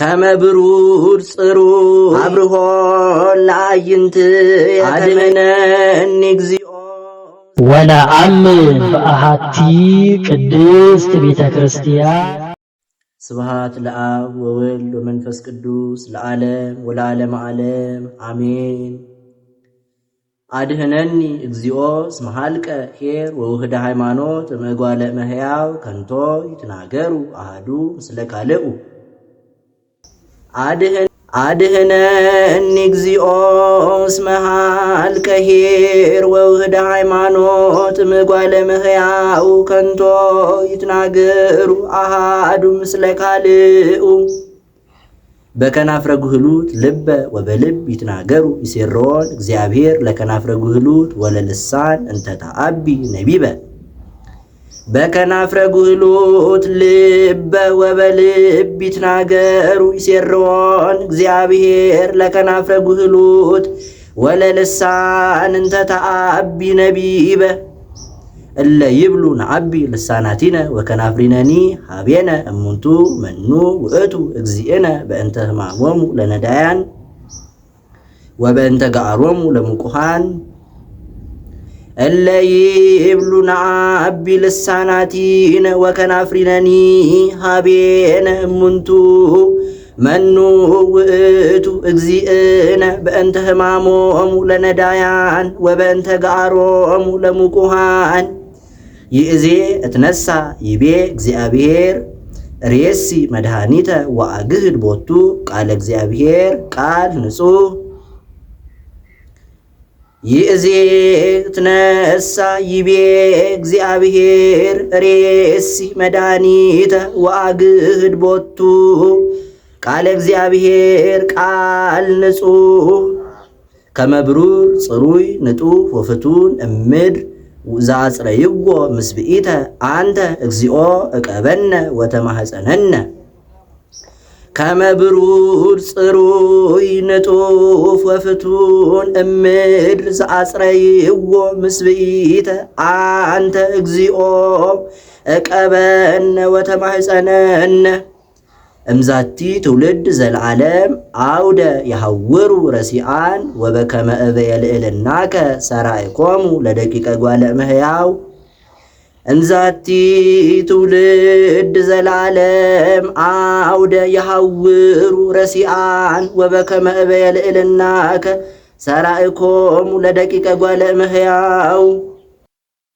ከመብሩር ጽሩይ አብርሆ ለአይንት አድኅነኒ እግዚኦ ወለአምን በአሐቲ ቅድስት ቤተ ክርስቲያን። ስብሐት ለአብ ወወልድ ወመንፈስ ቅዱስ ለዓለም ወለዓለመ ዓለም አሜን። አድኅነኒ እግዚኦ እስመ ኀልቀ ኄር ወውህደ ሃይማኖት እምእጓለ እመሕያው ከንቶ ይትናገሩ አሐዱ ምስለ ካልኡ። አድኅነኒ እግዚኦ እስመ ኀልቀ ኄር ወውህደ ሃይማኖት እምእጓለ እመሕያው ከንቶ ይትናገሩ አሐዱ ምስለ ካልኡ። በከናፍረ ጉህሉት ልበ ወበልብ ይትናገሩ ይሴሮን እግዚአብሔር ለከናፍረ ጉህሉት ወለልሳን እንተ ተአቢ ነቢበ። በከናፍረ ጉህሉት ልበ ወበልብ ይትናገሩ ይሴሮን እግዚአብሔር ለከናፍረ ጉህሉት ወለልሳን እንተ ተአቢ ነቢበ። እለ ይብሉ ነአቢ ልሳናቲነ ወከናፍሪነኒ ሀቤነ እሙንቱ መኑ ውእቱ እግዚእነ በእንተ ሕማሞሙ ለነዳያን ወበእንተ ገአሮሙ ለሙቁሃን። እለ ይብሉ ነአቢ ልሳናቲነ ወከናፍሪነኒ ሀቤነ እሙንቱ መኑ ውእቱ እግዚእነ በእንተ ሕማሞሙ ለነዳያን ወበእንተ ገአሮሙ ለሙቁሃን። ይእዜ እትነሳ ይቤ እግዚአብሔር ሬሲ መድኃኒተ ወአግህድ ቦቱ ቃለ እግዚአብሔር ቃል ንጹሕ። ይእዜ እትነሳ ይቤ እግዚአብሔር ሬሲ መድኃኒተ ወአግህድ ቦቱ ቃለ እግዚአብሔር ቃል ንጹሕ። ከመብሩር ጽሩይ ንጡፍ ወፍቱን እምድር ዘአጽረይዎ ምስብኢተ አንተ እግዚኦ እቀበነ ወተማህፀነነ። ከመብሩር ጽሩይ ንጡፍ ወፍቱን እምድር ዘአጽረይዎ ምስብኢተ አንተ እግዚኦ እቀበነ ወተማህፀነነ። እምዛቲ ትውልድ ዘለዓለም አውደ የሐውሩ ረሲአን ወበከመ እበየ ልዕልናከ ሰራይኮሙ ለደቂቀ ጓለ እመሕያው። እምዛቲ ትውልድ ዘለዓለም አውደ የሐውሩ ረሲአን ወበከመ እበየ ልዕልናከ ሰራይኮሙ ለደቂቀ ጓለ እመሕያው።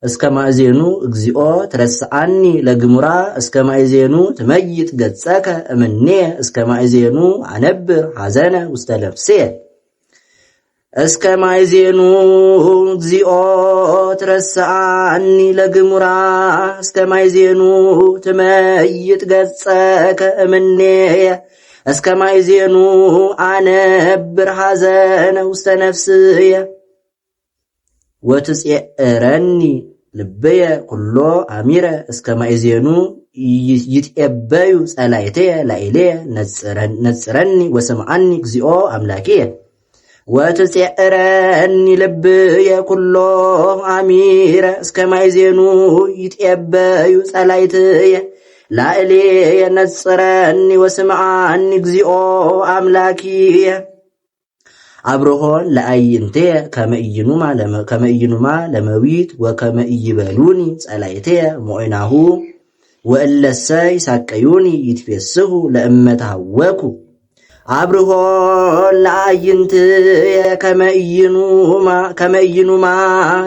እስከ ማእዜኑ እግዚኦ ትረስዓኒ ለግሙራ እስከ ማእዜኑ ትመይጥ ገጸከ እምኔ እስከ ማእዜኑ አነብር ሐዘነ ውስተ ነፍስየ። እስከ ማእዜኑ እግዚኦ ትረስዓኒ ለግሙራ እስከ ማእዜኑ ትመይጥ ገጸከ እምኔ እስከ ማእዜኑ አነብር ሐዘነ ውስተ ነፍስየ። ወትጼረኒ ልበየ ኩሎ አሚረ እስከ ማእዜኑ ይትዔበዩ ጸላእትየ ላዕሌየ ነጽረኒ ወስምዓኒ እግዚኦ አምላክየ። ወትጼረኒ ልበየ ኩሎ አሚረ እስከ ማእዜኑ ይትዔበዩ ጸላእትየ ላዕሌየ ነጽረኒ ወስምዓኒ እግዚኦ አምላክየ። አብርሆን ለአይንትየ ከመ ኢይኑማ ለመዊት ወከመ ኢይበሉኒ ጸላእትየ ሞዕናሁ ወእለሰ ይሳቀዩኒ ይትፌስሑ ለእመ ተሐወኩ። አብርሆን ለአይንትየ ከመ ኢይኑማ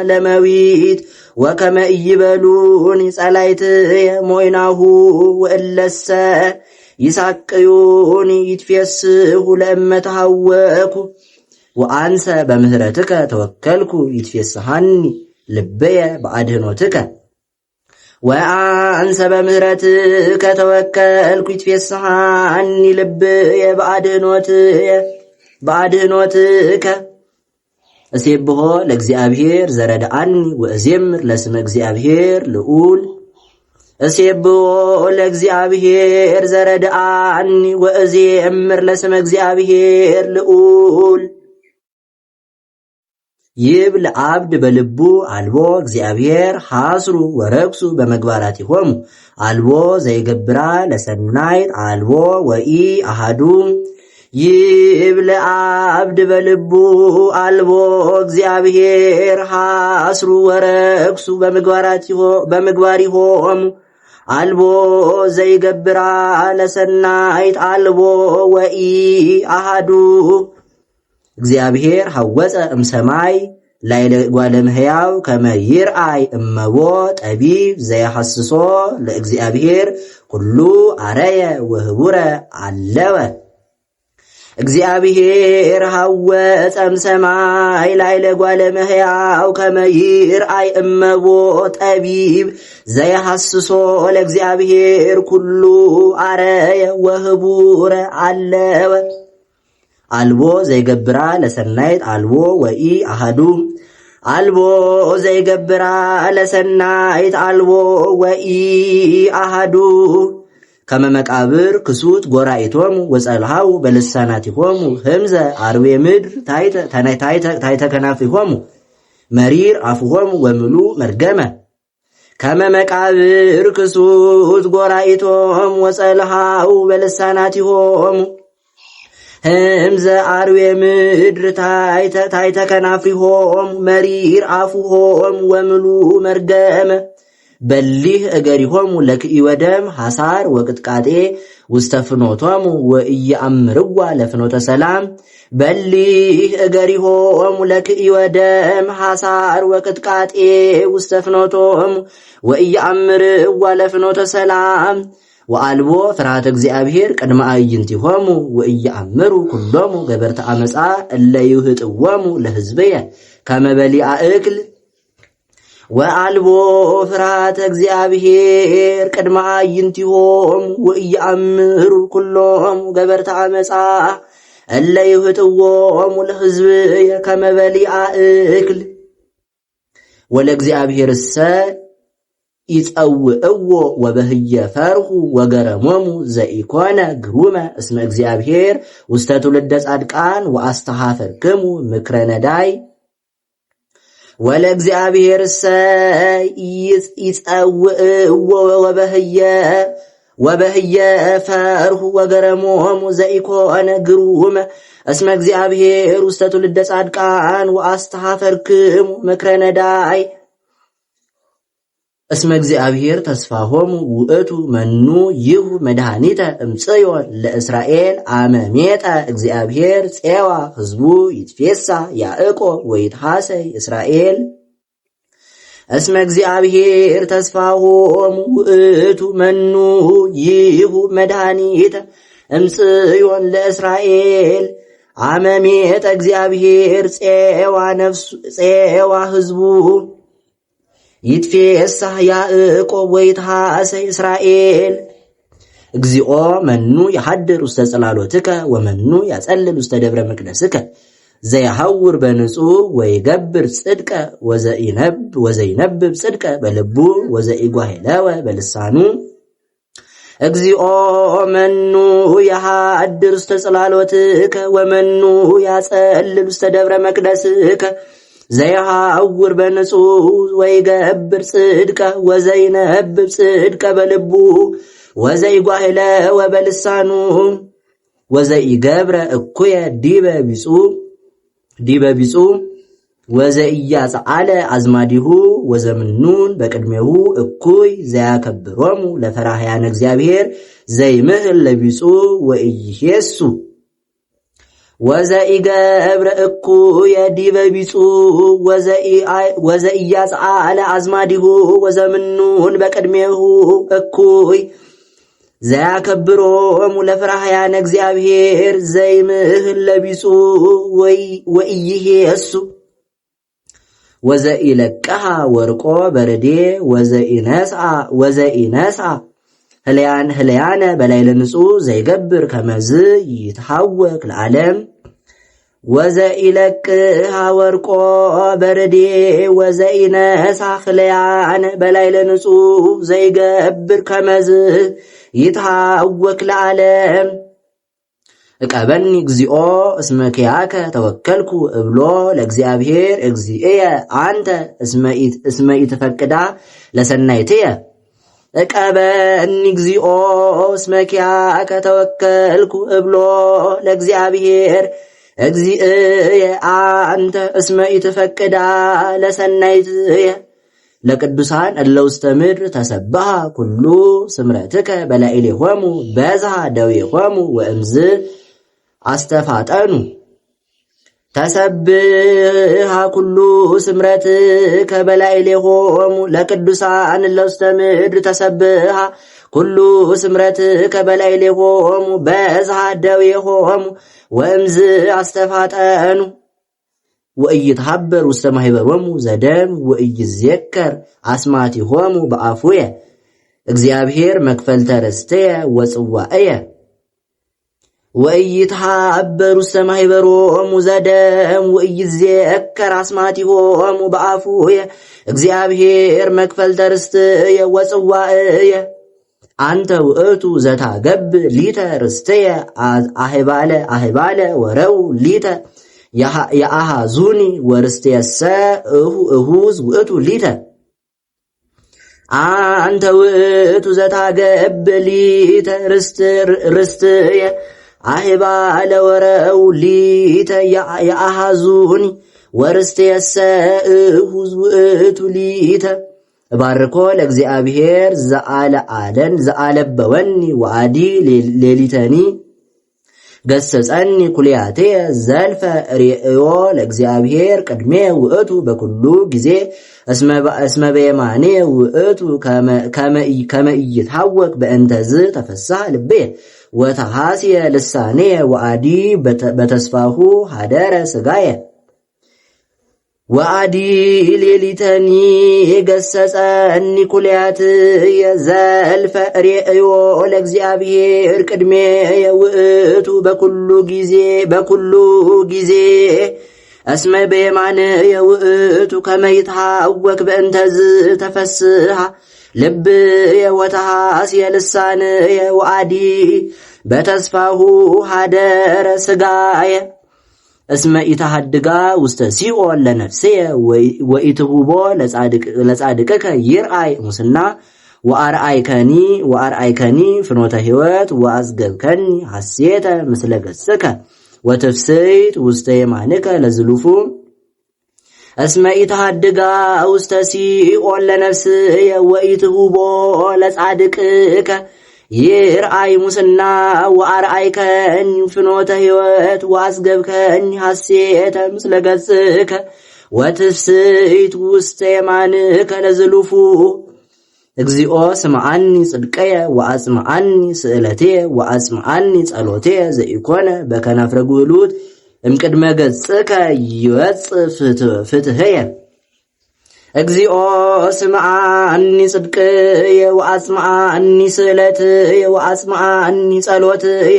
ለመዊት ወከመ ኢይበሉኒ ጸላእትየ ሞዕናሁ ወእለሰ ይሳቀዩኒ ይትፌስሑ ለእመ ተሐወኩ። ወአንሰ በምህረትከ ተወከልኩ ይትፌስሐኒ ልበየ በአድኅኖትከ። ወአንሰ በምህረትከ ተወከልኩ ይትፌስሐኒ ልበየ በአድኅኖትከ። እሴብሖ ለእግዚአብሔር ዘረድአኒ ወእዜምር ለስመ እግዚአብሔር ልዑል። እሴብሖ ለእግዚአብሔር ዘረድአኒ ወእዜምር ለስመ እግዚአብሔር ልዑል። ይብል አብድ በልቡ አልቦ እግዚአብሔር ሐስሩ ወረክሱ በመግባራቲሆሙ አልቦ ዘይገብራ ለሰናይት አልቦ ወኢ አሃዱ ይብል አብድ በልቡ አልቦ እግዚአብሔር ሐስሩ ወረክሱ በምግባሪሆሙ አልቦ ዘይገብራ ለሰናይት አልቦ ወኢ አሃዱ እግዚአብሔር ሐወፀ እምሰማይ ላዕለ እጓለ እመሕያው ከመ ይርአይ እመቦ ጠቢብ ዘይሐስሶ ለእግዚአብሔር ኩሉ አረየ ወህቡረ አለወ እግዚአብሔር ሐወፀ እምሰማይ ላዕለ እጓለ እመሕያው ከመ ይርአይ እመቦ ጠቢብ ዘይሐስሶ ለእግዚአብሔር ኩሉ አረየ ወህቡረ አለወ አልቦ ዘይገብራ ለሰናይት አልቦ ወኢ አሃዱ አልቦ ዘይገብራ ለሰናይት አልቦ ወኢ አሃዱ ከመ መቃብር ክሱት ጎራኢቶሙ ወጸልሃው በልሳናቲሆሙ ህምዘ አርዌ ምድር ታሕተ ከናፊሆሙ መሪር አፍሆሙ ወምሉ መርገመ ከመ መቃብር ክሱት ጎራኢቶሙ ወጸልሃው በልሳናቲሆሙ ህምዘ አርዌ ምድር ታሕተ ከናፍሪሆሙ መሪር አፍሆሙ ወምሉ መርገመ በሊህ እገሪሆሙ ለክኢ ወደም ሐሳር ወቅጥቃጤ ውስተ ፍኖቶሙ ወኢየአምርዋ ለፍኖተ ሰላም በሊህ እገሪሆሙ ለክኢ ወደም ሐሳር ወቅጥቃጤ ውስተ ፍኖቶሙ ወኢየአምርዋ ለፍኖተ ሰላም ወአልቦ ፍርሃተ እግዚአብሔር ቅድመ አዕይንቲሆሙ ወኢየአምሩ ኩሎሙ ገበርተ አመፃ እለ ይህጥዎሙ ለሕዝብየ ከመ በሊአ እክል ወአልቦ ፍርሃተ እግዚአብሔር ቅድመ አዕይንቲሆሙ ወኢየአምሩ ኩሎሙ ገበርተ አመፃ እለ ይህጥዎሙ ለሕዝብየ ከመ በሊአ እክል ወለእግዚአብሔርሰ ይጸውዕዎ ወበህየ ፈርሁ ወገረሞሙ ዘኢኮነ ግሩመ እስመ እግዚአብሔር ውስተ ትውልደ ጻድቃን ወአስተሐፈርክሙ ምክረ ነዳይ ወለእግዚአብሔርሰ ይጸውዕዎ ወበህየ ፈርሁ ወገረሞሙ ዘኢኮነ ግሩመ እስመ እግዚአብሔር ውስተ ትውልደ ጻድቃን ወአስተሐፈርክሙ ምክረ ነዳይ እስመ እግዚአብሔር ተስፋሆሙ ውእቱ መኑ ይሁ መድኃኒተ እምጽዮን ለእስራኤል አመሜጠ እግዚአብሔር ፄዋ ሕዝቡ ይትፌሳ ያዕቆብ ወይትሐሰይ እስራኤል እስመ እግዚአብሔር ተስፋሆሙ ውእቱ መኑ ይሁ መድኃኒተ እምጽዮን ለእስራኤል አመሜጠ እግዚአብሔር ፄዋ ሕዝቡ ይትፌሳህ ያዕቆብ ወይትሐሰይ እስራኤል እግዚኦ መኑ ይሐድር ውስተ ጽላሎትከ ወመኑ ያጸልል ውስተ ደብረ መቅደስከ ዘይሐውር በንጹሕ ወይገብር ጽድቀ ወዘይነብብ ጽድቀ በልቡ ወዘኢጓሄለወ በልሳኑ እግዚኦ መኑ ይሐድር ውስተ ጽላሎትከ ወመኑ ያጸልል ውስተ ደብረ መቅደስከ ዘይሐውር በንጹሕ ወይገብር ጽድቀ ወዘይነብብ ጽድቀ በልቡ ወዘይጓህለወ በልሳኑ ወዘይገብረ እኩየ ዲበ ቢጹ ወዘኢያጽዓለ አዝማዲሁ ወዘምኑን በቅድሜሁ እኩይ ዘያከብሮሙ ለፈራህያነ እግዚአብሔር ዘይምህል ለቢጹ ወኢይሄሱ ወዘኢገብረ እኩየ ዲበ ቢጹ ወዘኢያጽዓለ አዝማዲሁ ወዘምኑን በቅድሜሁ እኩይ ዘያከብሮሙ ለፈራህያነ እግዚአብሔር ዘይምህል ለቢጹ ወኢይሄሱ ወዘኢለቀሃ ወርቆ በርዴ ወዘኢነስአ ህልያነ በላዕለ ንጹሕ ዘይገብር ከመዝ ይትሐወክ ለዓለም ወዘኢለቅሃ ወርቆ በርዴ ወዘኢነስአ ህልያነ በላዕለ ንጹሕ ዘይገብር ከመዝ ይትሐወክ ለዓለም እቀበኒ እግዚኦ እስመ ኪያከ ተወከልኩ እብሎ ለእግዚአብሔር እግዚእየ አንተ እስመ ኢትፈቅዳ ለሰናይትየ እቀበኒ እግዚኦ እስመ ኪያከ ተወከልኩ እብሎ ለእግዚአብሔር እግዚእየ አንተ እስመ ኢትፈቅዳ ለሰናይትየ ለቅዱሳን እለ ውስተ ምድር ተሰብሐ ኩሉ ስምረትከ በላዕሌሆሙ በዝሃ ደዌሆሙ ወእምዝ አስተፋጠኑ ተሰብሐ ኩሉ ስምረትከ በላዕሌሆሙ ለቅዱሳን እለ ውስተ ምድር ተሰብሐ ኩሉ ስምረትከ በላዕሌሆሙ በዝሃ ደዌሆሙ ወእምዝ አስተፋጠኑ ወኢይትሐበር ውስተ ማኅበሮሙ ዘደም ወኢይዝየከር አስማቲሆሙ በአፉየ እግዚአብሔር መክፈልተ ርስትየ ወጽዋዕየ ወኢይትሐበር ውስተ ማኅበሮሙ ዘደም ወኢይዝየከር አስማቲሆሙ በአፉየ እግዚአብሔር መክፈልተ ርስትየ ወጽዋዕየ አንተ ውእቱ ዘታገብ ሊተ ርስትየ አህባለ ወረው ሊተ የአሃዙኒ ወርስትየሰ እሁዝ ውእቱ ሊተ አንተ ውእቱ ዘታገብ ሊተ ርስትየ አህባለ ወረው ሊተ የአሃዙኒ ወርስትየሰ እሁዝ ውእቱ ሊተ ባርኮ ለእግዚአብሔር ዘአለበወኒ ወአዲ ሌሊተኒ ገሰጸኒ ኩልያቴየ ዘልፈ ርእዮ ለእግዚአብሔር ቅድሜ ውእቱ በኩሉ ጊዜ እስመ በየማኔ ውእቱ ከመ ኢይታወክ በእንተዝ ተፈስሐ ልቤ ወተሐስየ ልሳኔ ወአዲ በተስፋሁ ሀደረ ሥጋየ ወአዲ ሌሊተኒ ገሰጸኒ ኩልያትየ ዘልፈ ርእዮ ለእግዚአብሔር ቅድሜ ውእቱ በኩሉ ጊዜ እስመ በየማንየ ውእቱ ከመ ይትሐወክ በእንተዝ ተፈስሐ ልብየ ወተሐስየ ልሳንየ ወአዲ በተስፋሁ ሀደረ ሥጋየ እስመ ኢተሐድጋ ውስተ ሲኦል ለነፍስየ ወኢትሁቦ ለጻድቅከ ይርአይ ሙስና ወአርአይከኒ ፍኖተ ሕይወት ወአዝገብከኒ ሐሴተ ምስለ ገጽከ ወትፍስሕት ውስተ የማንከ ለዝሉፉ እስመ ኢተሐድጋ ውስተ ሲኦል ለነፍስየ ወኢትሁቦ ለጻድቅከ ይርአይ ሙስና ወአርአይከኒ ፍኖተ ሕይወት ወአዝገብከኒ ሐሴተ ምስለ ገጽከ ወትፍስሕት ውስተ የማንከ ለዝሉፉ እግዚኦ ስምዓኒ ጽድቀየ ወአጽምዓኒ ስእለትየ ወአጽምዓኒ ጸሎትየ ዘኢኮነ በከናፍረ ጉህሉት እምቅድመ ገጽከ ይወጽእ ፍትሕየ እግዚኦ ስምዓኒ ጽድቅየ ወአጽምዓኒ ስእለትየ ወአጽምዓኒ ጸሎትየ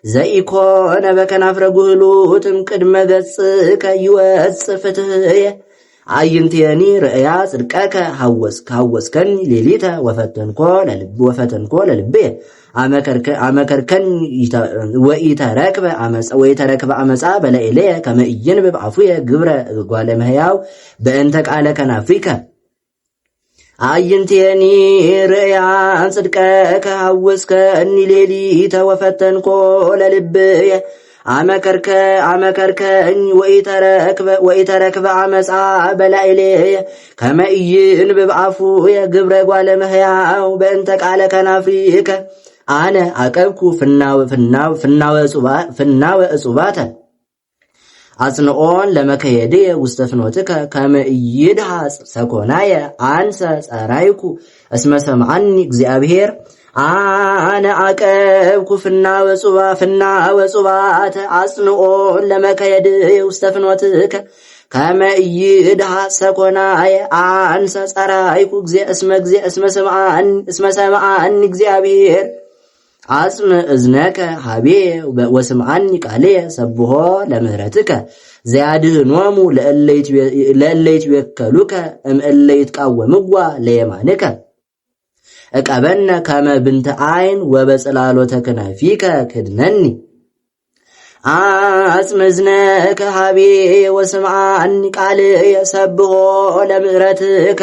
ዘኢኮነ በከናፍረ ጉህሉት እምቅድመ ገጽከ ይወጽእ ፍትሕየ አዕይንትየኒ ርእያ ጽድቀከ ሐወስከኒ ሌሊተ ወፈተንኮ ለልብየ አመከርከኒ ወኢተረክበ አመፃ በላዕሌየ ከመ ኢይንብብ አፉየ ግብረ እጓለ እመሕያው በእንተ ቃለ ከናፍሪከ አዕይንትየኒ ርእያ ጽድቀከ ሐወስከኒ ሌሊተ ወፈተንኮ ለልብየ አመከርከኝ ወኢተረክበ አመፃ በላዕሌየ ከመ ኢይንብብ አፉየ ግብረ እጓለ እመሕያው በእንተ ቃለ ከናፍሪከ አነ አቀብኩ ፍናወ እጹባተ አጽንኦን ለመከየድየ ውስተ ፍኖትከ ከመ ኢይድሃጽ ሰኮናየ አንሰ ጸራይኩ እስመ ሰምዓኒ እግዚአብሔር አነ አቀብኩ ፍናወ ጹባተ አጽንኦን ለመከየድየ ውስተ ፍኖትከ ከመ ኢይድሃጽ ሰኮናየ አንሰ ጸራይኩ እስመ ሰምዓኒ እግዚአብሔር አጽም እዝነከ ሀቤ ወስምዓኒ ቃልየ ሰብሖ ለምህረትከ ዘያድኅኖሙ ለእለ ይትወከሉከ እምእለ ይትቃወምዋ ለየማንከ እቀበነ ከመ ብንተ ዓይን ወበጽላሎተ ክናፊከ ክድነኒ አጽምዝነከ ሀቤ ወስምዓኒ ቃል የሰብሖ ለምሕረትከ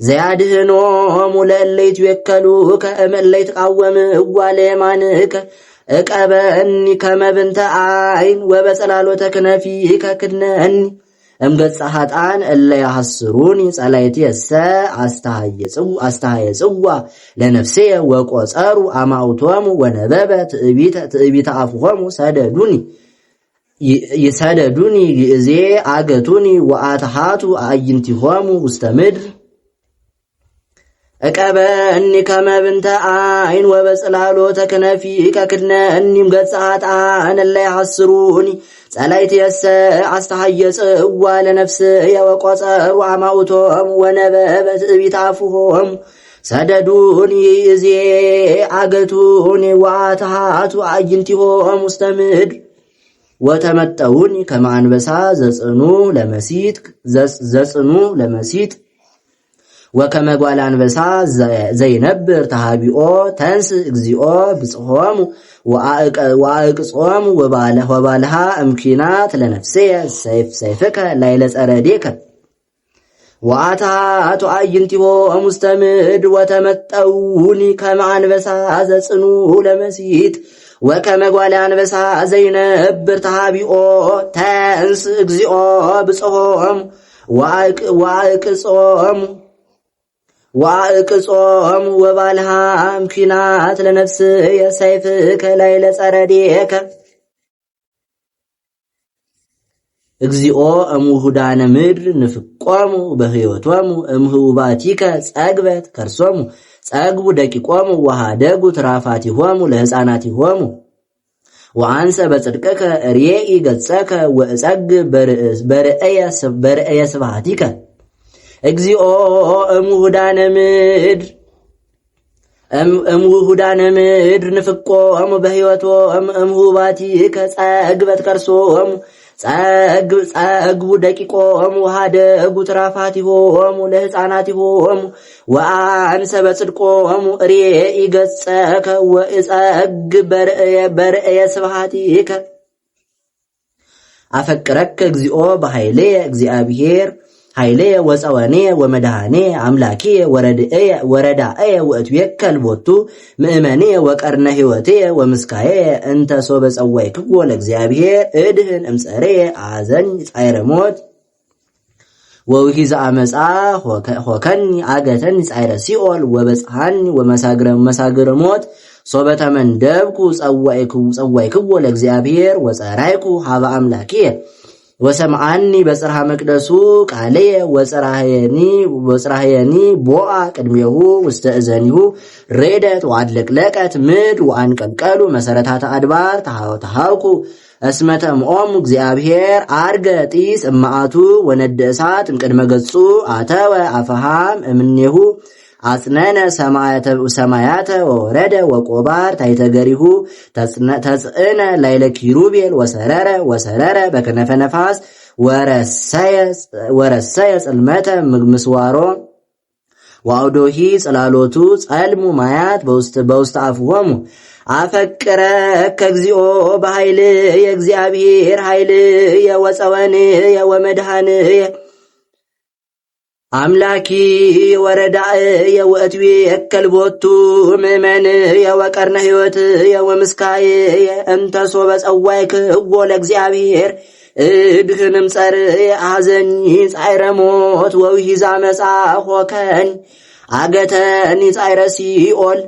ዘያድህኖሙ ለእለ ይትዌከሉከ እምእለ ይትቃወም እጓለ የማንከ እቀበኒ ከመ ብንተ ዓይን ወበጸላሎተ ክነፊከ ክድነኒ እምገጸ ኃጥኣን እለ ያሐስሩኒ ጸላእትየሰ አስተሃየጽዋ ለነፍስየ ወቆጸሩ አማውቶሙ ወነበበ ትዕቢተ አፍሆሙ ሰደዱኒ ይእዜ አገቱኒ ወአትሃቱ አዕይንቲሆሙ ውስተ ምድር እቀበኒ ከመ ብንተ ዓይን ወበጽላሎተ ክነፊከ ክድነኒ እምገጸ ኃጥኣን እለ ያሐስሩኒ ጸላእትየሰ አስተሃየጽዋ ለነፍስየ ወቆጸሩ አማውቶሙ ወነበበ ትዕቢተ አፍሆሙ ሰደዱኒ ይእዜ አገቱኒ ወአትሃቱ አዕይንቲሆሙ ውስተ ምድር ወተመጠውኒ ከመ አንበሳ ዘጽኑ ለመሲት ወከመ ጓለ አንበሳ ዘይነብር ተሃቢኦ ተንስ እግዚኦ ብጽሖሙ ወአቅጾሙ ወባልሃ እምኪናት ለነፍስየ ሰይፍከ ላዕለ ጸረዴከ ወአትሃቱ አዕይንቲሆሙ ውስተ ምድር ወተመጠውኒ ከመ አንበሳ ዘጽኑ ለመሲት ወከመ ጓለ አንበሳ ዘይነብር ተሃቢኦ ተንስ እግዚኦ ብጽሖሙ ወአቅጾሙ ወባልሃ እምኪናት ለነፍስየ ሰይፍከ ላዕለ ጸረዴከ እግዚኦ እምውሁዳነ ምድር ንፍቆሙ በሕይወቶሙ እምህውባቲከ ጸግበት ከርሶሙ ጸግቡ ደቂቆሙ ወሃደጉ ትራፋቲሆሙ ለሕፃናቲሆሙ ወአንሰ በጽድቅከ ርኤኢ ገጸከ ወእጸግብ በርእየ ስብሐቲከ እግዚኦ እምውሁዳነ ምድር ንፍቆሙ በሕይወቶሙ እምውባቲከ ጸግበት ከርሶሙ ጸግቡ ደቂቆሙ ወሃደጉ ትራፋቲሆሙ ለሕፃናቲሆሙ ወአንሰ በጽድቆሙ ርኤኢ ገጸከ ወእጸግብ በርእየ ስብሐቲከ አፈቅረከ እግዚኦ በኃይልየ እግዚአብሔር ኃይልየ ወፀወንየ ወመድኃኒየ አምላኪየ ወረዳእየ ወእትዌከል ቦቱ ምእመንየ ወቀርነ ሕይወትየ ወምስካየ እንተ ሶበ ጸዋዕክዎ ለእግዚአብሔር እድህን እምጸርየ አዘኝ ጻዕረ ሞት ወውሒዘ አመፃ ሆከኒ አገተኒ ጻዕረ ሲኦል ወበጽሐኒ ወመሳግረ ሞት ሶበ ተመንደብኩ ጸዋዕክዎ ለእግዚአብሔር ወጸራይኩ ሀበ አምላኪየ ወሰምዓኒ በጽርሐ መቅደሱ ቃልየ ወጽራህየኒ ቦአ ቅድሜሁ ውስተ እዘኒሁ ሬደት ወአድለቅለቀት ምድር ወአንቀልቀሉ መሰረታተ አድባር ተሃውኩ እስመ ተምኦሙ እግዚአብሔር አርገ ጢስ እማአቱ ወነደ እሳት እምቅድመ ገጹ አተወ አፈሃም እምኔሁ አጽነነ ሰማያተ ወረደ ወቆባር ታይተገሪሁ ተጽእነ ላዕለ ኪሩቤል ወሰረረ በከነፈ ነፋስ ወረሰየ ጽልመተ ምስዋሮ ወአውዶሂ ጽላሎቱ ጸልሙ ማያት በውስተ አፍሆሙ አፈቅረከ እግዚኦ በኃይልየ እግዚአብሔር ኃይልየ ወፀወንየ ወመድኃኒየ አምላኪ ወረዳእየ ወእትዌከል ቦቱ ምእመንየ ወቀርነ ሕይወትየ ወምስካየ እንተ ሶበ ጸዋዕክዎ ለእግዚአብሔር እድህን እምጸርየ አዘኒ ጻዕረ ሞት ወውሒዘ አመፃ ሆከኒ አገተኒ ጻዕረ ሲኦል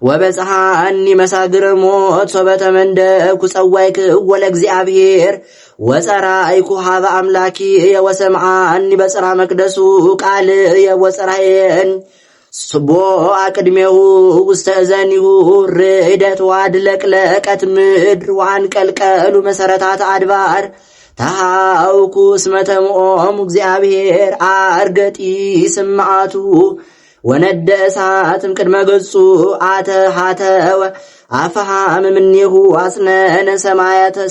ወበጽሐኒ መሳግረ ሞት ሶበ ተመንደብኩ ጸዋዕክዎ ለእግዚአብሔር ወጸራይኩ ሀበ አምላኪየ ወሰምዓኒ በጽርሐ መቅደሱ ቃልየ ወጽራህየኒ ቦአ ቅድሜሁ ውስተ እዘኒሁ ርደት ወአድለቅለቀት ምድር ወአንቀልቀሉ መሰረታተ አድባር ተሃውኩ እስመ ተምኦሙ እግዚአብሔር አርገ ጢስ እምአቱ ወነደ እሳት እምቅድመ ገጹ አተሃተወ አፈሃም እምኔሁ አጽነነ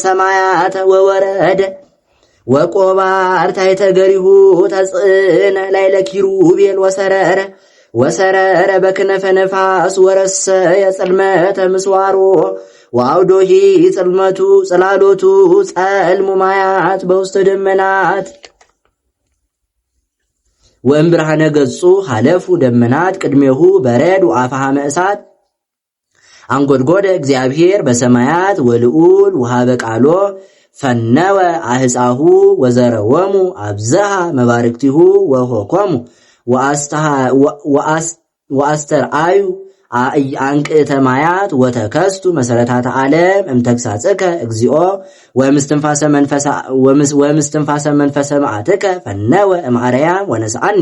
ሰማያተ ወወረደ ወቆባር ታሕተገሪሁ ተጽእነ ላዕለ ኪሩቤል ወሰረረ በክነፈ ነፋስ ወረሰየ ጽልመተ ምስዋሮ ወአውዶሂ ጽልመቱ ጽላሎቱ ጸልሙ ማያት በውስተ ደመናት ወእምብርሃነ ገጹ ሐለፉ ደመናት ቅድሜሁ በረድ ወአፍሃመ እሳት አንጎድጎደ እግዚአብሔር በሰማያት ወልዑል ወሃበ ቃሎ ፈነወ አህፃሁ ወዘረወሙ አብዝሃ መባርክቲሁ ወሆኮሙ ወአስተርአዩ አንቅዕተ ማያት ወተከስቱ መሰረታተ ዓለም እምተግሳጽከ እግዚኦ ወምስትንፋሰ መንፈሰ መዓትከ ፈነወ እምአርያም ወነስአኒ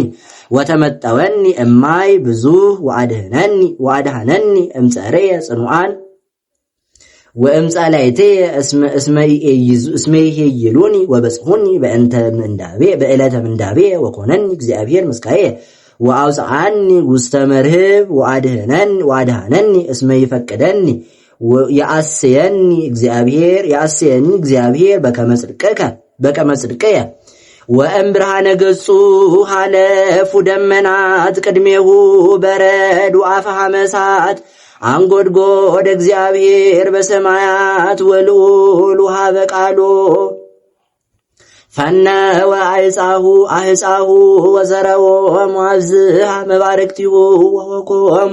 ወተመጠወኒ እማይ ብዙህ ወአድኀነኒ እምጸረየ ጽኑዓን ወእምጻላይትየ እስመ ይሄይሉኒ ወበጽሑኒ በዕለተ ምንዳቤ ወኮነኒ እግዚአብሔር ምስካየ ወአውፅአኒ ውስተ መርህብ ወአድኀነኒ እስመ ይፈቅደኒ የአስየኒ እግዚአብሔር በከመ ጽድቅየ ወእምብርሃነ ገጹ ሐለፉ ደመናት ቅድሜሁ በረድ ወአፍሃመ እሳት አንጎድጎደ እግዚአብሔር በሰማያት ወልዑል ወሃበ ቃሎ ፈነወ አህፃሁ ወዘረወሙ አብዝሃ መባርክቲሁ ወሆኮሙ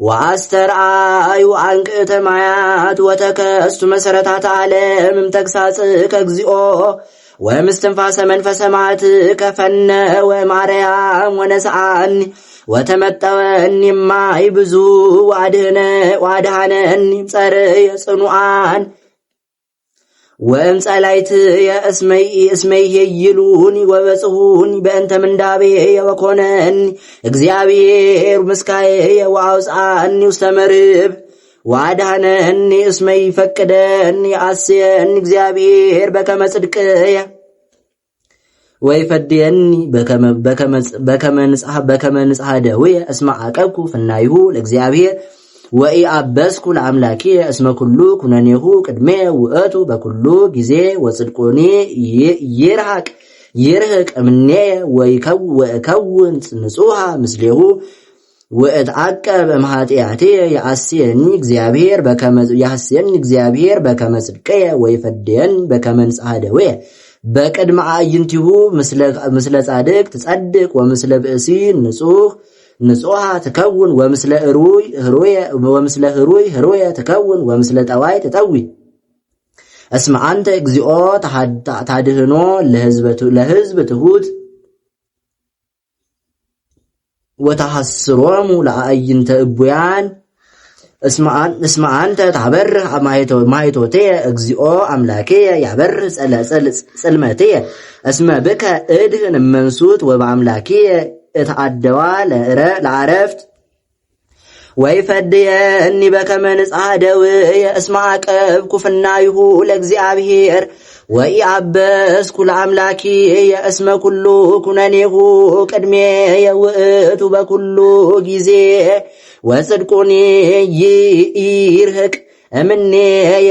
ወአስተርአዩ አንቅዕተ ማያት ወተከስቱ መሰረታተ ዓለም እምተግሳጽከ እግዚኦ ወምስትንፋሰ መንፈሰ መዓትከ ፈነወ እምአርያም ወነስአኒ ወተመጠወኒ እማይ ብዙ ወአድኀነኒ እምጸርየ ጽኑዓን ወእምጸላይትየ እስመ ይሄይሉኒ ወበጽሑኒ በእንተ ምንዳቤየ ወኮነኒ እግዚአብሔር ምስካየ ወአውፅአኒ ውስተ መርህብ ወአድኀነኒ እስመ ይፈቅደኒ የአስየኒ እግዚአብሔር በከመ ጽድቅየ ወይፈድየኒ በከመ ንጽሐ ደውየ እስመ አቀብኩ ፍናይሁ ለእግዚአብሔር ወኢአበስኩ ለአምላኪየ እስመ ኩሉ ኩነኔሁ ቅድሜ ውእቱ በኩሉ ጊዜ ወጽድቁኒ ይርህቅ እምኔየ ወእከውን ንጹሐ ምስሌሁ ወእትዐቀብ እምኃጢአትየ የአስየኒ እግዚአብሔር በከመ ጽድቅየ ወይፈድየኒ በከመ ንጽሐ ደውየ በቅድመ አዕይንቲሁ ምስለ ጻድቅ ትጸድቅ ወምስለ ብእሲ ንጹሐ ትከውን ወምስለ ህሩይ ትከውን ወምስለ ጠዋይ ትጠዊ እስመ አንተ እግዚኦ ታድህኖ ለሕዝብ ትሁት ወተሐስሮሙ ለአዕይንተ እቡያን እስመ አንተ ታበርህ ማይቶትየ እግዚኦ አምላክየ ያበርህ ጽልመትየ እስመ ብከ እድህን መንሱት ወበአምላክየ እተአደዋ ለዓረፍት ወይፈድየኒ በከመ ንጽሐ ደውየ እስመ አቀብኩ ፍናይሁ ለእግዚአብሔር ወኢአበስኩ ለአምላኪየ እስመ ኩሉ ኩነኔሁ ቅድሜየ ውእቱ በኩሉ ጊዜ ወጽድቁኒ ይርህቅ እምኔየ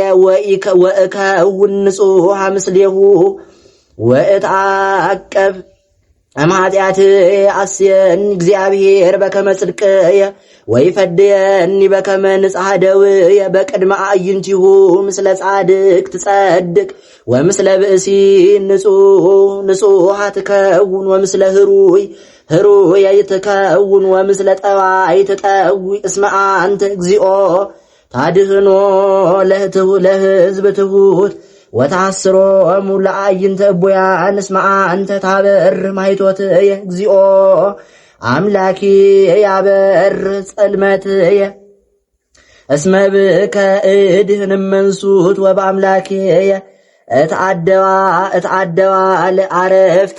ወእከውን ንጹሐ ምስሌሁ ወእትዐቀብ እምኃጢአትየ አስየኒ እግዚአብሔር በከመ ጽድቅየ ወይፈድየኒ በከመ ንጽሐ ደውየ በቅድመ አዕይንቲሁ ምስለ ጻድቅ ትጸድቅ ወምስለ ብእሲ ንጹሐ ትከውን ወምስለ ህሩይ ትከውን ወምስለ ጠዋይ ትጠዊ እስመ አንተ እግዚኦ ታድህኖ ለሕዝብ ትሁት ወታስሮሙ ለአዕይንተ እቡያን እስመ አንተ ታበርህ ማይቶትየ እግዚኦ አምላኪየ ያበርህ ጽልመትየ እስመ ብከ እድህን መንሱት ወበአምላኪየ እትአደዋ ለዓረፍት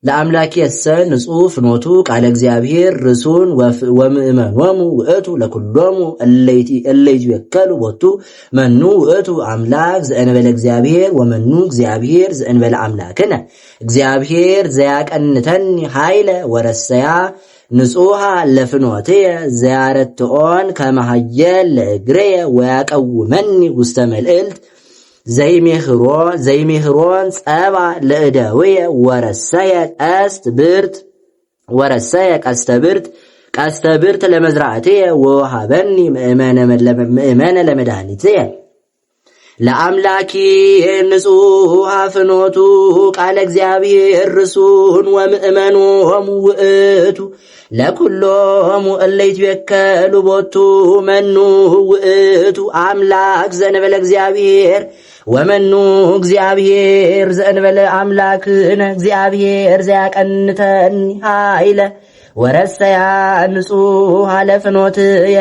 ለአምላኪየሰ ንጹሕ ፍኖቱ ቃለ እግዚአብሔር ርሱን ወምእመኖሙ ውእቱ ለኩሎሙ እለይቱ የከሉ ቦቱ መኑ ውእቱ አምላክ ዘእንበለ እግዚአብሔር ወመኑ እግዚአብሔር ዘእንበለ አምላክነ እግዚአብሔር ዘያቀንተኒ ኃይለ ወረሰያ ንጹሐ ለፍኖትየ ዘያረትዖን ከመሃየል ለእግርየ ወያቀውመኒ ውስተ መልዕልት ዘይሜህሮን ጸባ ለእደውየ ወረሰየ ቀስተ ብርት ቀስተ ብርት ለመዝራዕትየ ወወሃበኒ ምእመነ ለመድኃኒትየ ለአምላኪ ንጹሕ ፍኖቱ ቃለ እግዚአብሔር ርሱን ወምእመኖሙ ውእቱ ለኩሎሙ እለ ይትወከሉ ቦቱ መኑ ውእቱ አምላክ ዘእንበለ እግዚአብሔር ወመኑ እግዚአብሔር ዘእንበለ አምላክነ እግዚአብሔር ዘያቀንተኒ ኃይለ ወረሰያ ንጹሕ ለፍኖትየ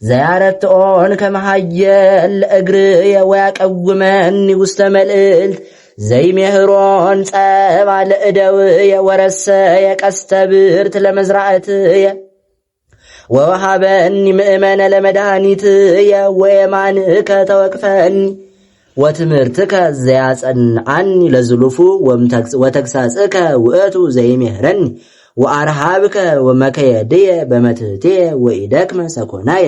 ዘያረትኦን ከመሃየል ለእግርየ ወያቀውመኒ ውስተ መልዕልት ዘይሜህሮን ጸባ ለእደውየ ወረሰየ ቀስተ ብርት ለመዝራዕትየ ወወሃበኒ ምእመነ ለመድኃኒትየ ወየማንከ ተወቅፈኒ ወትምህርትከ ዘያጸንዓኒ ለዝሉፉ ወተግሳጽከ ውእቱ ዘይሜህረኒ ወአርሃብከ ወመከየድየ በመትሕትየ ወኢደክመ ሰኮናየ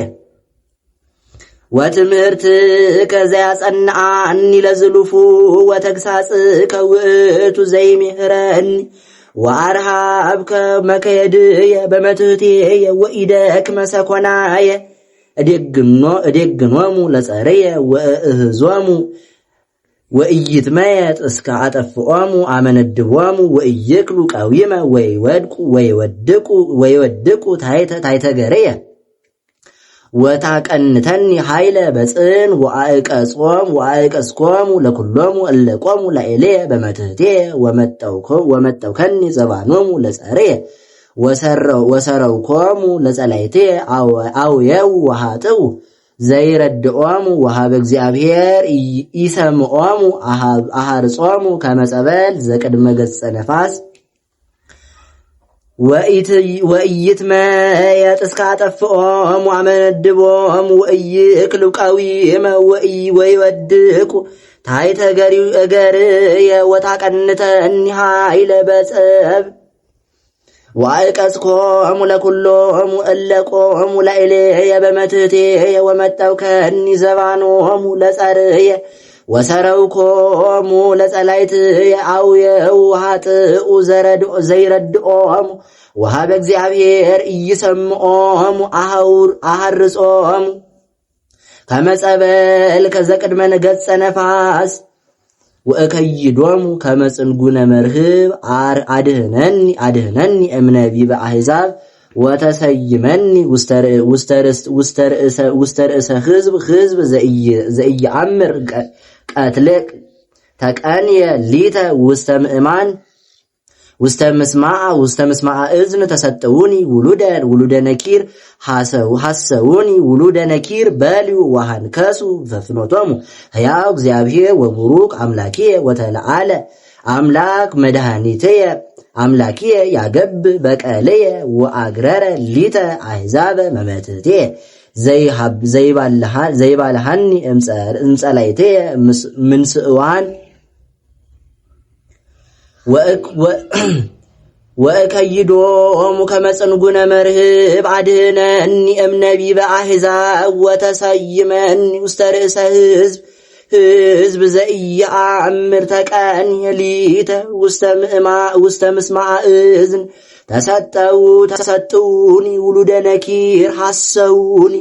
ወትምህርትከ ዘያጸንዓኒ ለዝሉፉ ወተግሳጽከ ውእቱ ዘይሜህረኒ ወአርሃብከ መከየድየ በመትሕትየ ወኢደክመ ሰኮናየ እዴግኖሙ ለጸርየ ወእህዞሙ ወኢይትመየጥ እስከ አጠፍኦሙ አመነድቦሙ ወኢይክሉ ቀዊመ ወይወድቁ ታሕተ ገርየ ወታቀንተኒ ኃይለ በጽን ወአዕቀጽኮሙ ለኩሎሙ እለ ቆሙ ላዕሌየ በመትሕትየ ወመጠውከኒ ዘባኖሙ ለጸርየ ወሰረውኮሙ ለጸላይትየ አውየው ወሃጥው ዘይረድኦሙ ወሃበ እግዚአብሔር ኢሰምዖሙ አሃርጾሙ ከመጸበል ዘቅድመ ገጸ ነፋስ ወኢይትመየጥ እስከ አጠፍኦሙ አመነድቦሙ ወኢይክሉ ቀዊመ ወይወድቁ ታሕተ እገርየ ወታቀንተኒ ኃይለ በጸብ ወአዕቀጽኮሙ ለኩሎሙ እለ ቆሙ ላዕሌየ በመትሕትየ ወመጠውከኒ ዘባኖሙ ለጸርየ ወሰረውኮሙ ለጸላይትየ አውየው ሃጥኡ ዘይረድኦሙ ወሃበ እግዚአብሔር ኢይሰምዖሙ አሃርጾሙ ከመጸበል ከዘቅድመ ገጸ ነፋስ ወእከይዶሙ ከመጽንጉነ መርህብ አድህነኒ እምነቢበ አሕዛብ ወተሰይመኒ ውስተ ርእሰ ሕዝብ ዘኢየአምር ቀትልቅ ተቀንየ ሊተ ውስተ ምእማን ውስተ ምስማዓ እዝን ተሰጠውኒ ውሉደ ነኪር ሐሰውኒ ውሉደ ነኪር በልዩ ወሃንከሱ በፍኖቶሙ ሕያው እግዚአብሔር ወቡሩክ አምላኪየ ወተለዓለ አምላክ መድኃኒትየ አምላኪየ ያገብ በቀለየ ወአግረረ ሊተ አሕዛበ መመትትየ ዘይባልሃኒ እምጸላይትየ ምንስእዋን ወእከይዶሙ ከመጽንጉነ መርህብ አድህነኒ እምነቢበ አሕዛብ ወተሰይመኒ ውስተ ርእሰ ሕዝብ ዘኢየአምር ተቀንየ ሊተ ውስተ ምስማዓ እዝን ተሰጠውኒ ውሉደ ነኪር ሐሰውኒ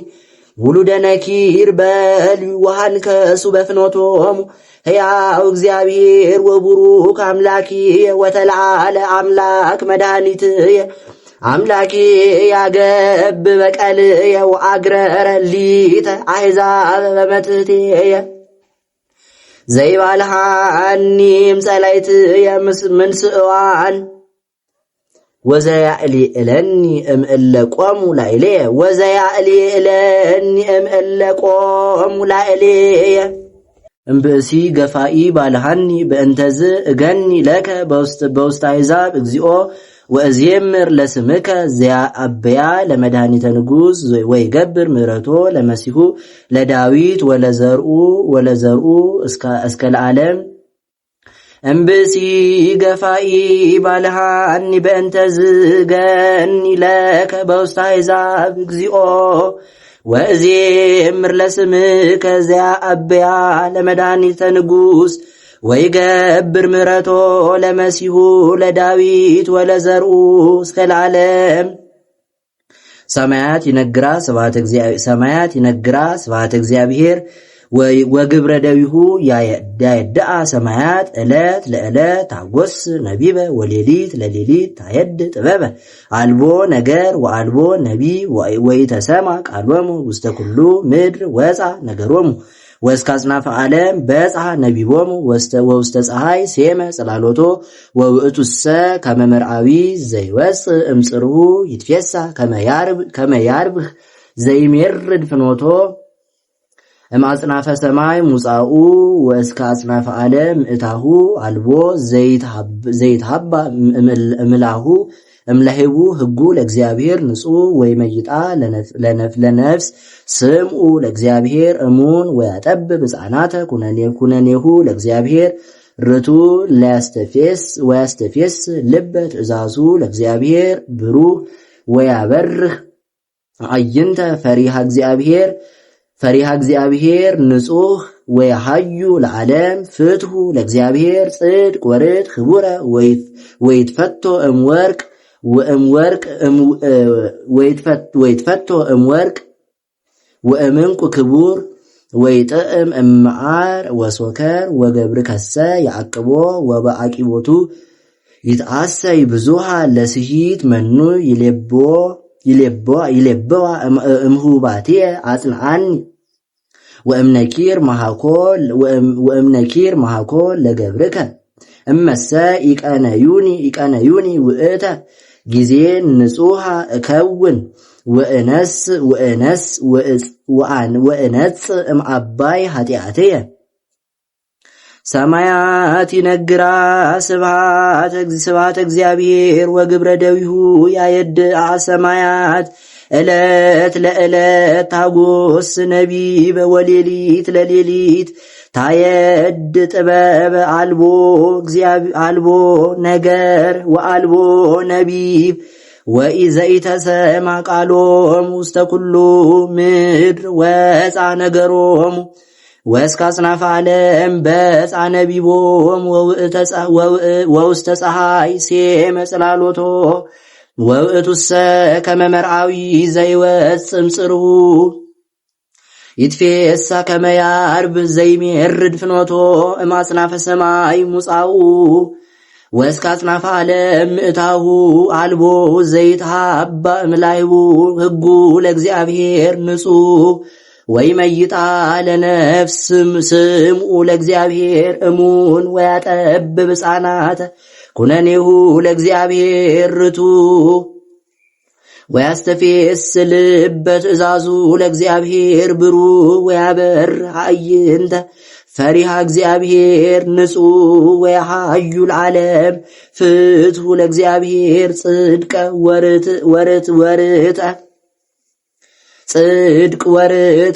ውሉደ ነኪር በልዩ ወሃንከሱ በፍኖቶሙ ሕያው እግዚአብሔር ወቡሩክ አምላኪየ ወተለዓለ አምላክ መድኃኒትየ አምላኪ ያገብ በቀልየ ወአግረረ ሊተ አሕዛብ በመትሕትየ ዘይባልሃኒም ጸላይትየ ምንስእዋን ወዘያዕሊ እለኒ እምእለ ቆሙ ላዕሌየ ወዘያዕሊ እለኒ እምእለ ቆሙ ላዕሌየ እምብእሲ ገፋኢ ባልሃኒ በእንተዝ እገኒ ለከ በውስተ አሕዛብ እግዚኦ ወእዜምር ለስምከ ዘያአበያ ለመድኃኒተ ንጉሥ ወይገብር ምሕረቶ ለመሲሁ ለዳዊት ወለዘርኡ እስከ ለዓለም እምብእሲ ገፋኢ ባልሃኒ በእንተዝ እገኒ ለከ በውስተ አሕዛብ እግዚኦ ወእዜምር ለስምከ ዘያአበያ ለመድኃኒተ ንጉሥ ወይገብር ምሕረቶ ለመሲሁ ለዳዊት ወለዘርኡ እስከ ለዓለም ሰማያት ይነግራ ስብሐተ እግዚአብሔር ወግብረ ደዊሁ ያየድአ ሰማያት ዕለት ለዕለት ታጎስ ነቢበ ወሌሊት ለሌሊት ታየድ ጥበበ አልቦ ነገር ወአልቦ ነቢብ ወኢተሰማ ቃሎሙ ውስተ ኩሉ ምድር ወፃ ነገሮሙ ወእስከ አጽናፈ ዓለም በጽሐ ነቢቦሙ ወውስተ ፀሐይ ሴመ ጽላሎቶ ወውእቱሰ ከመ መርዓዊ ዘይወፅእ እምጽርሁ ይትፌሳ ከመ ያርብህ ዘይሜርድ ፍኖቶ እምአጽናፈ ሰማይ ሙጻኡ ወእስከ አጽናፈ ዓለም እታሁ አልቦ ዘይትሃባ እምላሁ እምለህቡ ህጉ ለእግዚአብሔር ንጹሕ ወይመይጣ ለነፍስ ስምዑ ለእግዚአብሔር እሙን ወያጠብብ ሕፃናተ ኩነኔሁ ለእግዚአብሔር ርቱ ወያስተፌስ ልበ ትእዛዙ ለእግዚአብሔር ብሩህ ወያበርህ አዕይንተ ፈሪሃ እግዚአብሔር ንጹሕ ወያሃዩ ለዓለም ፍትሑ ለእግዚአብሔር ጽድቅ ወርት ክቡረ ወይትፈቶ እምወርቅ ወእምንቁ ክቡር ወይጥዕም እምዓር ወሶከር ወገብርከሰ ያዕቅቦ ወበአቂቦቱ ይትአሰይ ብዙሃ ለስሂት መኑ ይሌበዋ እምሁባትየ አጽንዓኒ ወእምነኪር መሃኮ ለገብርከ እመሰ ኢቀነዩኒ ውእተ ጊዜ ንጹሃ እከውን ወእነጽ እምአባይ ኃጢአትየ ሰማያት ይነግራ ስብሐተ እግዚአብሔር ወግብረ ደዊሁ ያየድአ ሰማያት ዕለት ለዕለት ታጎስ ነቢበ ወሌሊት ለሌሊት ታየድ ጥበብ አልቦ ነገር ወአልቦ ነቢብ ወኢዘኢተሰማ ቃሎሙ ውስተ ኩሉ ምድር ወፃ ነገሮሙ ወእስከ አጽናፈ ዓለም በፃ ነቢቦሙ ወውስተ ፀሐይ ሴመ ጽላሎቶ ወውእቱሰ ከመ መርዓዊ ዘይወፅእ እምጽርሁ ይትፌሳ ከመ ያርብ ዘይሜርድ ፍኖቶ እምአጽናፈ ሰማይ ሙጻኡ ወእስከ አጽናፈ ዓለም ምእታሁ አልቦ ዘይትሃባ እምላይቡ ህጉ ለእግዚአብሔር ንጹሕ ወይመይጣ ለነፍስ ስምዑ ለእግዚአብሔር እሙን ወያጠብብ ሕፃናተ ኩነኔሁ ለእግዚአብሔር ርቱ ወያስተፌስ ልበ ትእዛዙ ለእግዚአብሔር ብሩህ ወያበር አዕይንተ ፈሪሃ እግዚአብሔር ንጹሕ ወያሃዩ ለዓለም ፍትሑ ለእግዚአብሔር ጽድቅ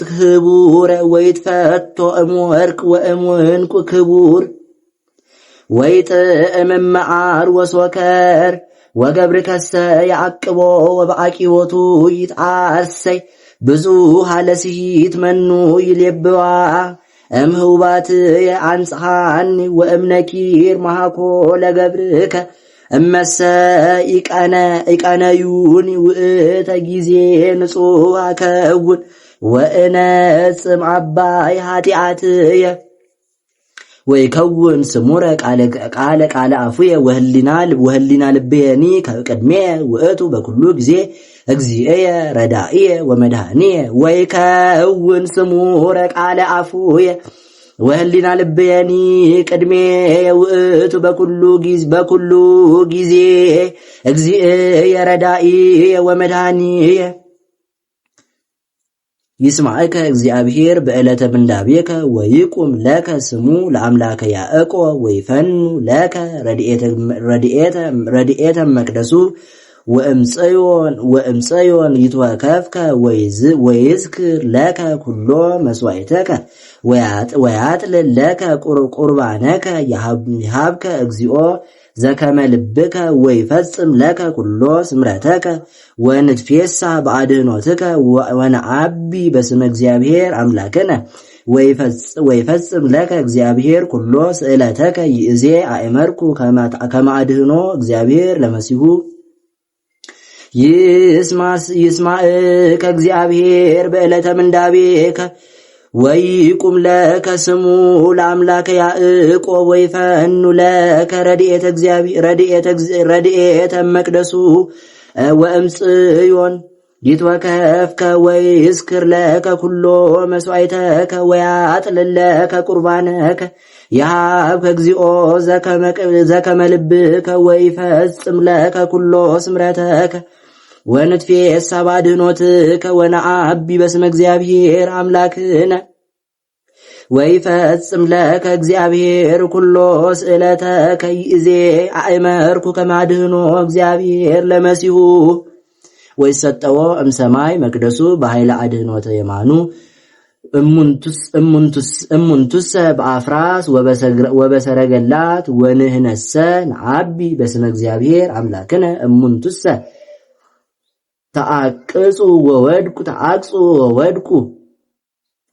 ክቡረ ወይትፈቶ እምወርቅ ወእምዕንቁ ክቡር ወይጥዕም እምዓር ወሶከር ወገብርከሰ ያዕቅቦ ወበአቂቦቱ ይትአሰይ ብዙሃ ለስሂት መኑ ይሌብዋ እምህውባትየ አንጽሐኒ ወእምነኪር መሃኮ ለገብርከ እመሰ ኢቀነዩኒ ውእተ ጊዜ ንጹሕ አከውን ወእነጽም አባይ ኃጢአትየ ወይከውን ስሙረ ቃለ አፉየ ወህሊና ልቤኒ ከቅድሜየ ውእቱ በኩሉ ጊዜ እግዚእየ ረዳእየ ወመድኃኒየ ወይከውን ስሙረ ቃለ አፉየ ወህሊና ልቤኒ ቅድሜየ ውእቱ በኩሉ ጊዜ እግዚእየ ረዳእየ ወመድኃኒየ ይስማዕከ እግዚአብሔር በዕለተ ምንዳቤከ ወይቁም ለከ ስሙ ለአምላከ ያዕቆብ ወይፈኑ ለከ ረድኤተ መቅደሱ ወእምጽዮን ይትወከፍከ ወይዝክር ለከ ኩሎ መስዋዕተከ ወያጥልል ለከ ቁርባነከ ይሃብከ እግዚኦ ዘከመ ልብከ ወይፈጽም ለከ ኩሎ ስምረተከ ወንትፌሳ በአድኅኖትከ ወነዓቢ በስመ እግዚአብሔር አምላክነ ወይፈጽም ለከ እግዚአብሔር ኩሎ ስእለተከ ይእዜ አእመርኩ ከመ አድኅኖ እግዚአብሔር ለመሲሁ ይስማዕከ እግዚአብሔር በዕለተ ምንዳቤከ ወይቁም ለከ ስሙ ለአምላከ ያዕቆብ ወይፈኑ ለከ ረድኤተ መቅደሱ ወእምጽዮን ይትወከፍከ ወይዝክር ለከ ኩሎ መስዋዕተከ ወያጥልል ለከ ቁርባነከ የሃብከ እግዚኦ ዘከመ ልብከ ወይፈጽም ለከ ኩሎ ስምረተከ ወንትፌሳ ባድኅኖትከ ወነአቢ በስመ እግዚአብሔር አምላክነ ወይፈጽም ለከ እግዚአብሔር ኩሎ ስእለተከ ይእዜ አእመርኩ ከማድኅኖ እግዚአብሔር ለመሲሁ ወይሰጠዎ እምሰማይ መቅደሱ በኃይለ አድኅኖተ የማኑ እሙንቱሰ በአፍራስ ወበሰረገላት ወንህነሰ ነአቢ በስመ እግዚአብሔር አምላክነ እሙንቱሰ ተአቅጹ ወወድቁ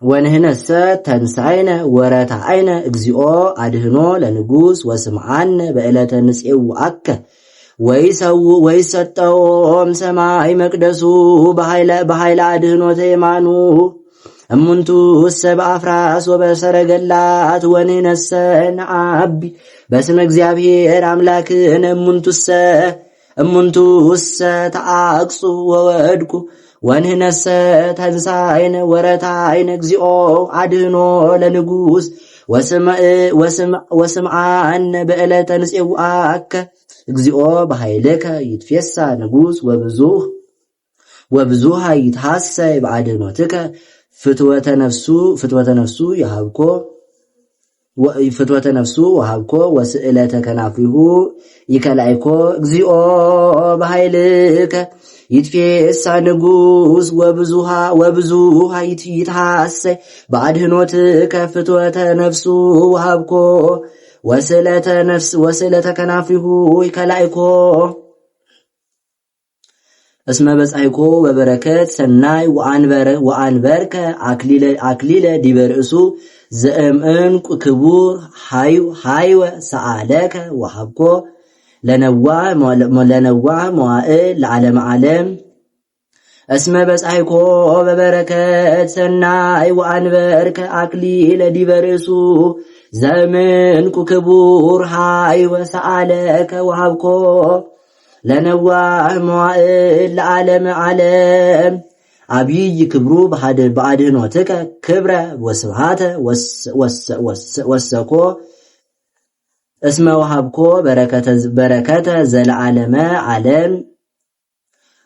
ወንህነሰ ተንሳይነ ወረታይነ እግዚኦ አድኅኖ ለንጉሥ ወስምዓነ በዕለተ ንጽዋከ ወይሰጠዎም ሰማይ መቅደሱ በኃይለ አድኅኖተ የማኑ እሙንቱሰ በአፍራስ ወበሰረገላት ወንህነሰ ነአቢ በስመ እግዚአብሔር አምላክነ እሙንቱሰ ተአቅጹ ወወድቁ ወንህነሰ ተንሳይነ ወረታይነ እግዚኦ አድኅኖ ለንጉሥ ወስምዓነ በዕለተ ንጽዋከ እግዚኦ በኃይልከ ይትፌሳ ንጉሥ ወብዙሃ ይትሐሰይ በአድኅኖትከ ፍትወተ ነፍሱ ወሃብኮ ወስእለተ ከናፊሁ ይከላይኮ እግዚኦ በኃይልከ ይትፌሳ ንጉሥ ወብዙሃ ይትሐሰይ በአድኅኖትከ ፍትወተ ነፍሱ ወሃብኮ ወስእለተ ከናፊሁ ይከላይኮ እስመ በጻይኮ በበረከት ሰናይ ወአንበርከ አክሊለ ዲበ ርእሱ ዘእምዕንቁ ክቡር ሃይወ ሰአለከ ወሃብኮ ለነዋህ መዋዕል ለዓለመ ዓለም እስመ በጻይኮ በበረከት ሰናይ ወአንበርከ አክሊለ ዲበ ርእሱ ዘእምዕንቁ ክቡር ሃይወ ሰአለከ ወሃብኮ ለነዋህ መዋዕል ለዓለመ ዓለም አብይ ክብሩ በአድኅኖትከ ክብረ ወስብሃተ ወሰኮ እስመ ወሃብኮ በረከተ ዘለዓለመ ዓለም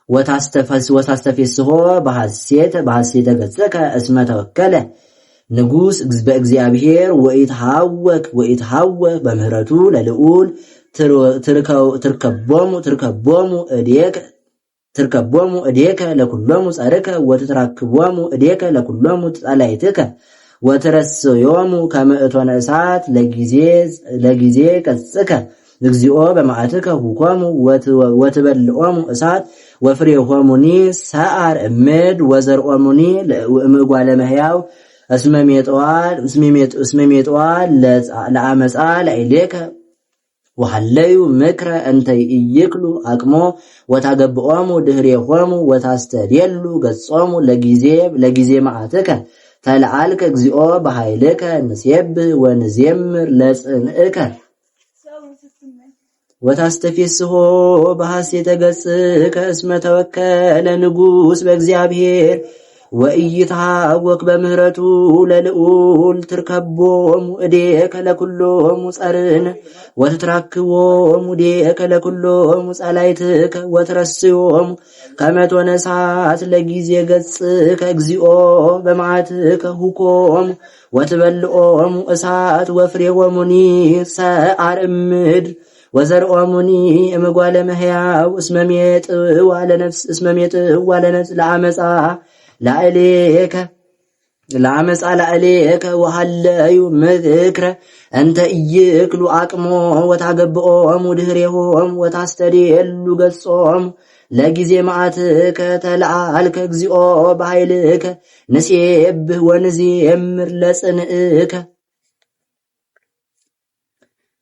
ወታስተፌስሖ በሐሴተ ገጽከ እስመ ተወከለ ንጉሥ በእግዚአብሔር ወኢትሃወክ በምህረቱ ለልዑል ትርከቦሙ እዴከ ለኩሎሙ ጸርከ ወትትራክቦሙ እዴከ ለኩሎሙ ጸላይትከ ወትረስዮሙ ከመ እቶነ እሳት ለጊዜ ቀጽከ እግዚኦ በመዓትከ ሁኮሙ ወትበልዖሙ እሳት ወፍሬሆሙኒ ሰዓር እምድ ወዘርኦሙኒ እምጓለ እመሕያው እስመ ሜጥዋል ለአመፃ ለኢሌከ ወሐለዩ ምክረ እንተ ይክሉ አቅሞ ወታገብኦሙ ድኅሬሆሙ ወታስተድየሉ ገጾሙ ለጊዜ መዓትከ ተለዓልከ እግዚኦ በኃይልከ ንሴብህ ወንዜምር ለጽንዕከ ወታስተፌስሖ በሐሴተ ገጽከ እስመ ተወከለ ንጉሥ በእግዚአብሔር ወኢይትሃወክ በምህረቱ ለልዑል ትርከቦሙ እዴከ ለኩሎሙ ጸርነ ወትትራክቦሙ እዴከ ለኩሎሙ ጸላይትከ ወትረስዮሙ ከመ እቶነ እሳት ለጊዜ ገጽከ እግዚኦ በመዓትከ ሁኮሙ ወትበልዖሙ እሳት ወፍሬሆሙኒ ሰዓር እምድር ወዘርኦሙኒ እምጓለ እመሕያው እስመ ሜጥዋ ለነፍስ ለአመፃ ላዕሌከ ወሃለዩ ምክረ እንተ ኢይክሉ አቅሞ ወታገብኦሙ ድኅሬሆሙ ወታስተድየሉ ገጾሙ ለጊዜ መዓትከ ተለዓልከ እግዚኦ በኃይልከ ንሴብህ ወንዜምር ለጽንዕከ።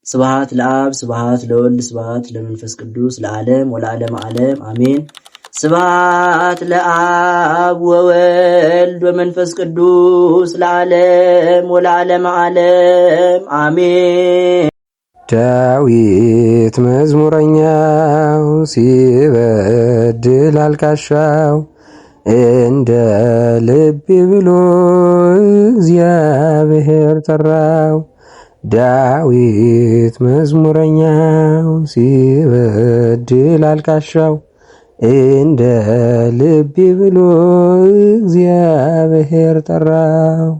ስብሐት ለአብ ስብሐት ለወልድ ስብሐት ለመንፈስ ቅዱስ ለዓለም ወለዓለመ ዓለም አሜን። ስብሐት ለአብ ወወልድ ወመንፈስ ቅዱስ ለዓለም ወለዓለመ ዓለም አሜን። ዳዊት መዝሙረኛው ሲበድል አልቃሻው እንደ ልቤ ብሎ እግዚአብሔር ጠራው። ዳዊት መዝሙረኛው ሲበድል አልቃሻው እንደ ልቤ ብሎ እግዚአብሔር ጠራው።